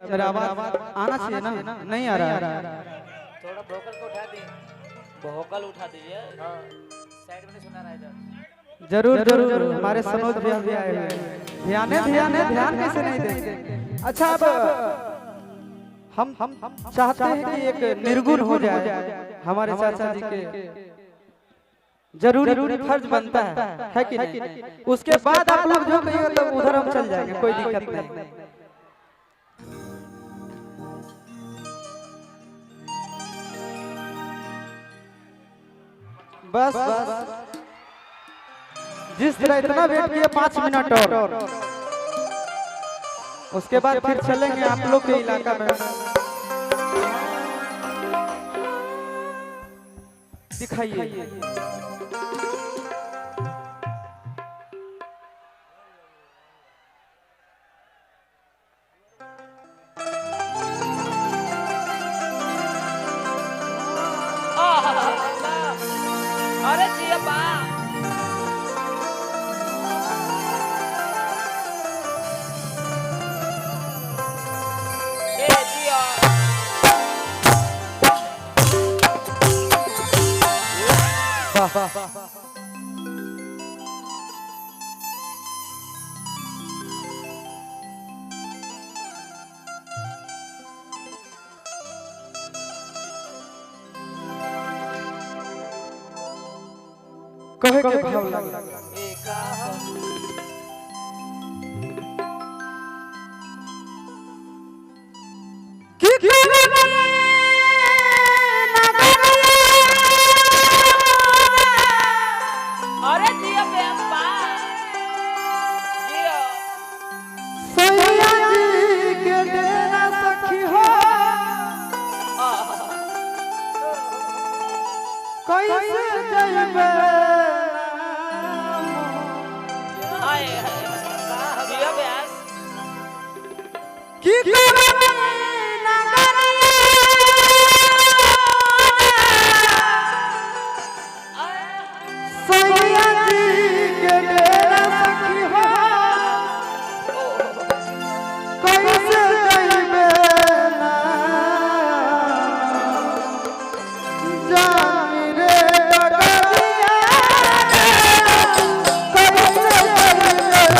अरे आवाज आना चाहिए ना, नहीं आ रहा है। थोड़ा वोकल को उठा दे, वोकल उठा दीजिए। हाँ, साइड में नहीं सुना रहा इधर। जरूर जरूर हमारे सनोज भैया भी आए हुए हैं। ध्यान कैसे नहीं देंगे। अच्छा अब हम चाहते हैं कि एक निर्गुण हो जाए हमारे चाचा जी के, जरूरी फर्ज बनता है कि नहीं। उसके बाद आप लोग जो कहिए तो उधर हम चल जाएंगे, कोई दिक्कत नहीं। बस जिस तरह इतना वेट किया 5 मिनट और उसके बाद फिर चलेंगे आप लोग के इलाका में। दिखाइए अरे जी अब्बा ए जिया वाह कहे के भाव लगा अरे जिया बे अब्बा जिया सैया जी के डेरा सखी हो कैसे जइबे हाय जिया बे की करबे सैया जी के डेरा सखी हो कैसे जइबे ना जानी रे डगरिया कैसे जइबे जानी रे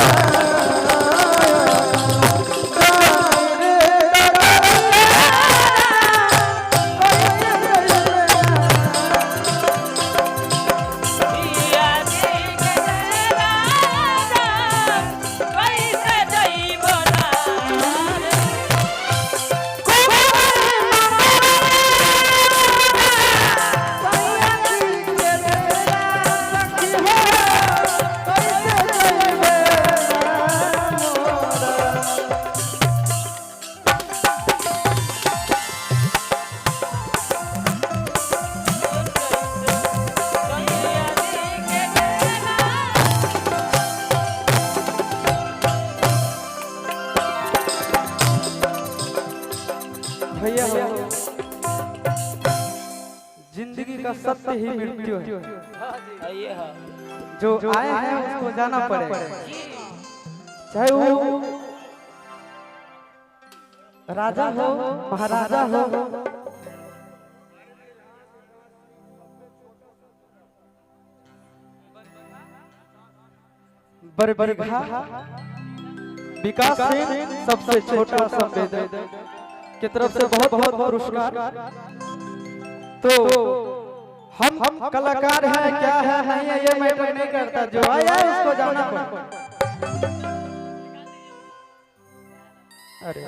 भैया हो, जिंदगी का सत्य ही मृत्यु है। ये जो आए हैं उसको जाना पड़ेगा, चाहे वो राजा हो महाराजा हो। बरबरघा विकास सिंह सबसे छोटा संवेदक की तरफ से बहुत बहुत पुरस्कार। तो हम कलाकार हैं क्या है नहीं है ये मैटर नहीं करता, जो आया है उसको जाना पड़ता। अरे